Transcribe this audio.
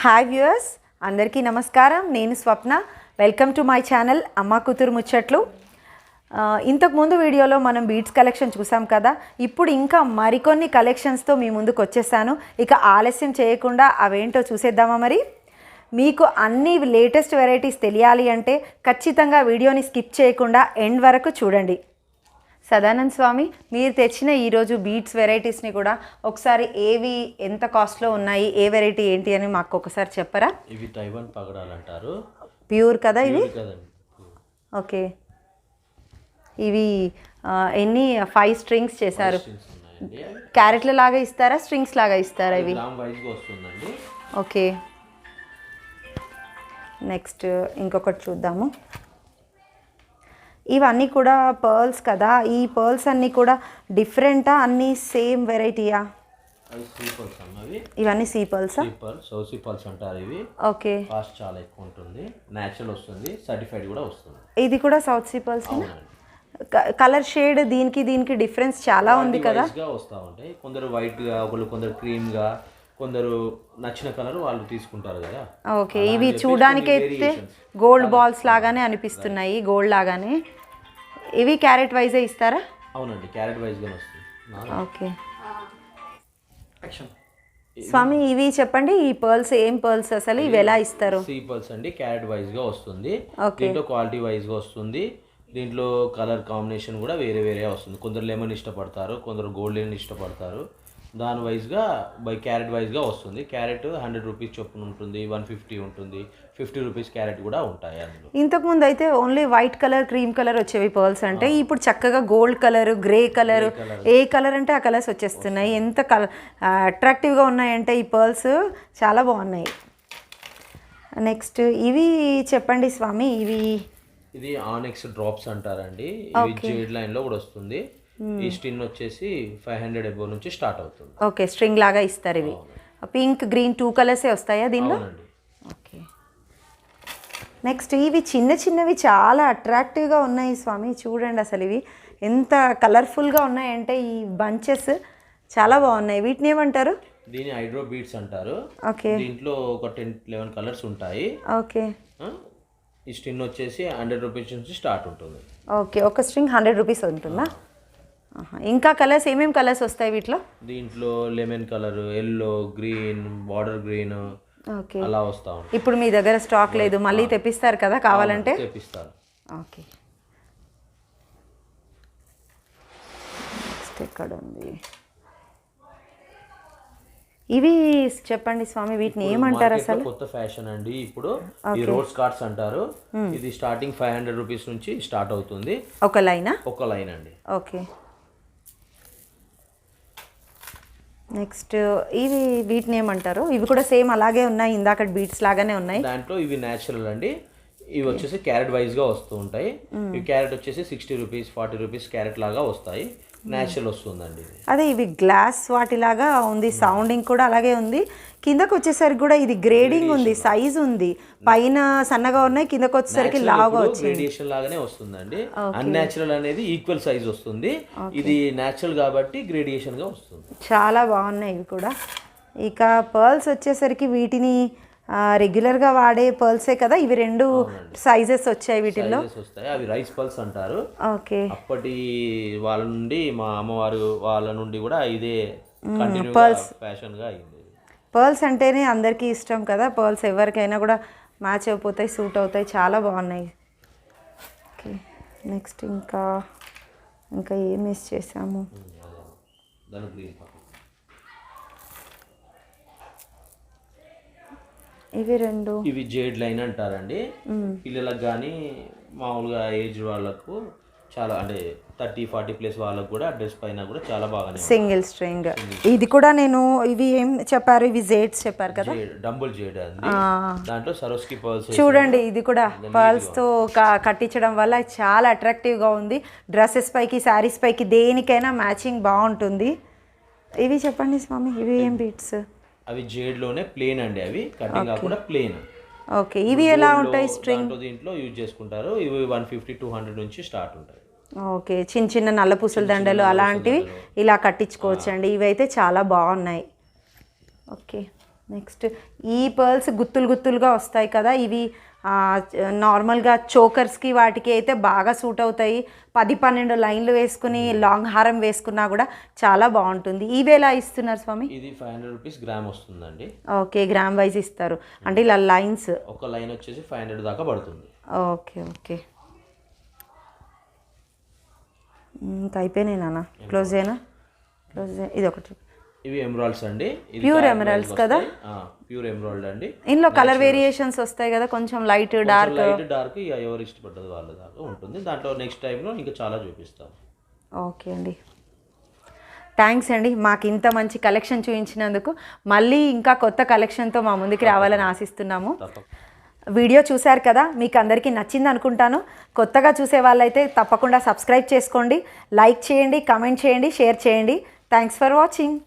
Hi viewers, అందరికీ నమస్కారం. నేను స్వప్న. వెల్కమ్ టు మై ఛానల్ అమ్మ కూతురు ముచ్చట్లు. ఇంతకుముందు వీడియోలో మనం బీడ్స్ కలెక్షన్ చూసాం కదా. ఇప్పుడు ఇంకా మరికొన్ని కలెక్షన్స్తో మీ ముందుకు వచ్చేసాను. ఇక ఆలస్యం చేయకుండా అవేంటో చూసేద్దామా మరి. మీకు అన్ని లేటెస్ట్ వెరైటీస్ తెలియాలి అంటే ఖచ్చితంగా వీడియోని స్కిప్ చేయకుండా ఎండ్ వరకు చూడండి. సదానంద్ స్వామి, మీరు తెచ్చిన ఈరోజు బీడ్స్ వెరైటీస్ని కూడా ఒకసారి ఏవి ఎంత కాస్ట్లో ఉన్నాయి, ఏ వెరైటీ ఏంటి అని మాకు ఒకసారి చెప్పరా? ఇవి తైవాన్ పగడాలు అంటారు. ప్యూర్ కదా ఇవి? ఓకే. ఇవి ఎన్ని 5 స్ట్రింగ్స్ చేశారు? క్యారెట్ల లాగా ఇస్తారా, స్ట్రింగ్స్ లాగా ఇస్తారా? ఇవి ఓకే. నెక్స్ట్ ఇంకొకటి చూద్దాము. ఇవన్నీ కూడా పర్ల్స్ కదా. ఈ పర్ల్స్ అన్నీ కూడా డిఫరెంటా, అన్నీ సేమ్ వెరైటీయా? ఇవన్నీ సీ పర్ల్సా? సౌసీ పర్ల్స్ అంటారు ఇవి. ఓకే. కాస్ట్ చాలా ఎక్కువ ఉంటుంది, నేచురల్ వస్తుంది, సర్టిఫైడ్ కూడా వస్తుంది. ఇది కూడా South Sea pearls. Colour shade దీనికి డిఫరెన్స్ చాలా ఉంది కదా. వస్తూ ఉంటాయి. కొందరు వైట్గా, కొందరు క్రీమ్గా, కొందరు నచ్చిన కలర్ వాళ్ళు తీసుకుంటారు కదా. ఓకే. ఇవి చూడడానికి అయితే గోల్డ్ బాల్స్ లాగానే అనిపిస్తున్నాయి, గోల్డ్ లాగానే. ఇవి క్యారెట్ వైజే ఇస్తారా? అవునండి, క్యారెట్ వైజ్గానే వస్తుంది. ఓకే స్వామి, ఇవి చెప్పండి. ఈ పర్ల్స్ ఏం పర్ల్స్ అసలు, ఇవి ఎలా ఇస్తారు? సీ పర్ల్స్ అండి, క్యారెట్ వైజ్గా వస్తుంది. దీంట్లో క్వాలిటీ వైజ్గా వస్తుంది. దీంట్లో కలర్ కాంబినేషన్ కూడా వేరే వేరే వస్తుంది. కొందరు లెమన్ ఇష్టపడతారు, కొందరు గోల్డెన్ ఇష్టపడతారు. దాని వైజ్గా క్యారెట్ వైజ్గా వస్తుంది. క్యారెట్ 100 రూపీస్ చొప్పున ఉంటుంది, 150 ఉంటుంది, 50 రూపీస్ క్యారెట్ కూడా ఉంటాయి అందులో. ఇంతకుముందు అయితే only white colour, cream colour వచ్చేవి పర్ల్స్ అంటే. ఇప్పుడు చక్కగా గోల్డ్ కలర్, గ్రే కలర్, ఏ కలర్ అంటే ఆ కలర్స్ వచ్చేస్తున్నాయి. ఎంత అట్రాక్టివ్గా ఉన్నాయంటే ఈ పర్ల్స్ చాలా బాగున్నాయి. నెక్స్ట్ ఇవి చెప్పండి స్వామి. ఇది ఆనెక్స్ డ్రాప్స్ అంటారండి. ఇవి జేడ్ లైన్లో కూడా వస్తుంది. ఈ స్టిన్ వచ్చేసి 500 అబోవ్ నుంచి స్టార్ట్ అవుతుంది. ఓకే, స్ట్రింగ్ లాగా ఇస్తారు. ఇవి పింక్, గ్రీన్ 2 కలర్సే వస్తాయా దీనిలో? ఓకే. నెక్స్ట్ ఇవి చిన్నవి చాలా అట్రాక్టివ్గా ఉన్నాయి స్వామి. చూడండి అసలు ఇవి ఎంత కలర్ఫుల్గా ఉన్నాయంటే ఈ బంచెస్ చాలా బాగున్నాయి. వీటిని ఏమంటారు? దీని హైడ్రో బీడ్స్ అంటారు. ఓకే. దీంట్లో ఒక 10-11 కలర్స్ ఉంటాయి. ఓకే. ఈ స్టిన్ వచ్చేసి 100 రూపీస్ నుంచి స్టార్ట్ ఉంటుంది. ఓకే, ఒక స్ట్రింగ్ 100 రూపీస్ ఉంటుందా? ఇంకా కలర్స్ ఏమేమి కలర్స్ వస్తాయి వీటిలో? దీంట్లో lemon colour, yellow, green, border green అలా వస్తా ఉంటాయి. ఇప్పుడు మీ దగ్గర స్టాక్ లేదు, మళ్ళీ తెప్పిస్తారు కదా కావాలంటే? తెప్పిస్తారు. ఓకే. నెక్స్ట్ ఎక్కడ ఉంది? ఇవి చెప్పండి స్వామి, వీటిని ఏమంటారు అసలు? కొత్త ఫ్యాషన్ అండి ఇప్పుడు. ఈ రోజ్ కార్డ్స్ అంటారు. ఇది స్టార్టింగ్ 500 రూపీస్ నుంచి స్టార్ట్ అవుతుంది. ఒక లైనా? ఒక లైన్ అండి. ఓకే. నెక్స్ట్ వీటిని ఏమంటారు? ఇవి కూడా సేమ్ అలాగే ఉన్నాయి, ఇందాక బీట్స్ లాగానే ఉన్నాయి. దాంట్లో ఇవి న్యాచురల్ అండి. ఇవి వచ్చేసి క్యారెట్ వైజ్గా వస్తూ ఉంటాయి. ఇవి క్యారెట్ వచ్చేసి 60 రూపీస్, 40 రూపీస్ క్యారెట్ లాగా వస్తాయి. న్యాచురల్ వస్తుందండి. అదే ఇవి గ్లాస్ వాటిలాగా ఉంది, సౌండింగ్ కూడా అలాగే ఉంది. కిందకు వచ్చేసరికి కూడా ఇది గ్రేడింగ్ ఉంది, సైజ్ ఉంది. పైన సన్నగా ఉన్నాయి, కిందకు వచ్చేసరికి లావుగా వచ్చింది. గ్రేడియేషన్ లాగానే వస్తుందండి. అన్యాచురల్ అనేది ఈక్వల్ సైజ్ వస్తుంది. ఇది న్యాచురల్ కాబట్టి గ్రేడియేషన్ గా వస్తుంది. చాలా బాగున్నాయి ఇవి కూడా. ఇక పర్ల్స్ వచ్చేసరికి వీటిని రెగ్యులర్గా వాడే పర్ల్సే కదా ఇవి? 2 సైజెస్ వచ్చాయి వీటిల్లో. అవి రైస్ పర్ల్స్ అంటారు. ఓకే. అప్పటి వాళ్ళ నుండి, మా అమ్మవారు వాళ్ళ నుండి కూడా ఇదే పర్ల్స్ ఫ్యాషన్ గా అయింది. పర్ల్స్ అంటేనే అందరికీ ఇష్టం కదా. పర్ల్స్ ఎవరికైనా కూడా మ్యాచ్ అయిపోతాయి, సూట్ అవుతాయి, చాలా బాగున్నాయి. ఓకే. నెక్స్ట్ ఇంకా ఏం మిస్ చేసాము? ఇవి జేడ్ లైన్ అంటారండి. పిల్లలకు కానీ మామూలుగా ఏజ్ వాళ్ళకు చాలా, అంటే 30-40 ప్లస్ వాళ్ళకు కూడా డ్రెస్ పైన కూడా చాలా బాగా. సింగిల్ స్ట్రింగ్ ఇది కూడా. ఇవి ఏం చెప్పారు? ఇవి జేడ్స్ చెప్పారు కదా. డంబుల్ జేడ్ అండి. దాంట్లో సరోస్కి పర్ల్స్ చూడండి. ఇది కూడా పర్ల్స్ తో కట్టించడం వల్ల చాలా అట్రాక్టివ్ గా ఉంది. డ్రెస్సెస్ పైకి, శారీస్ పైకి, దేనికైనా మ్యాచింగ్ బాగుంటుంది. ఇవి చెప్పండి స్వామి, ఇవి ఏం బీట్స్? అవి జేడ్ లోనే ప్లేన్ అండి. అవి కటింగ్ కాకుండా ప్లేన్. ఓకే. ఇవి ఎలా ఉంటాయి? స్ట్రింగ్ దీంట్లో యూజ్ చేసుకుంటారు. ఇవి 150-200 నుంచి స్టార్ట్ ఉంటాయి. ఓకే. చిన్న నల్ల పూసల దండలు అలాంటివి ఇలా కట్టించుకోవచ్చు అండి. ఇవైతే చాలా బాగున్నాయి. ఓకే. నెక్స్ట్ ఈ పర్ల్స్ గుత్తులు గుత్తులుగా వస్తాయి కదా, ఇవి నార్మల్గా చోకర్స్కి వాటికి అయితే బాగా సూట్ అవుతాయి. 10-12 లైన్లు వేసుకుని లాంగ్ హారం వేసుకున్నా కూడా చాలా బాగుంటుంది. ఇవి ఎలా ఇస్తున్నారు స్వామి? ఇది 500 రూపీస్ గ్రామ్ వస్తుందండి. ఓకే, గ్రామ్ వైజ్ ఇస్తారు అంటే ఇలా లైన్స్. ఒక లైన్ వచ్చేసి 500 దాకా పడుతుంది. ఓకే ఓకే, ఇంకా అయిపోయినాయి నాన్న. క్లోజ్ అయినా ఇది ఒకటి. ఇవి ఎమరాల్డ్స్ అండి, ప్యూర్ ఎమరాల్డ్స్ కదా? ప్యూర్ ఎమరాల్డ్ అండి. ఇందులో కలర్ వేరియేషన్స్ వస్తాయి కదా, కొంచెం లైట్ డార్క్. లైట్ డార్క్ ఇక ఎవరు ఇష్టపడ్డది వాళ్ళ దాకా ఉంటుంది. దాంట్లో నెక్స్ట్ టైంలో ఇంకా చాలా చూపిస్తాం. ఓకే అండి, థ్యాంక్స్ అండి మాకు ఇంత మంచి కలెక్షన్ చూపించినందుకు. మళ్ళీ ఇంకా కొత్త కలెక్షన్తో మా ముందుకు రావాలని ఆశిస్తున్నాము. వీడియో చూశారు కదా, మీకు అందరికీ నచ్చింది అనుకుంటాను. కొత్తగా చూసే వాళ్ళైతే తప్పకుండా సబ్స్క్రైబ్ చేసుకోండి, లైక్ చేయండి, కామెంట్ చేయండి, షేర్ చేయండి. Thanks for watching.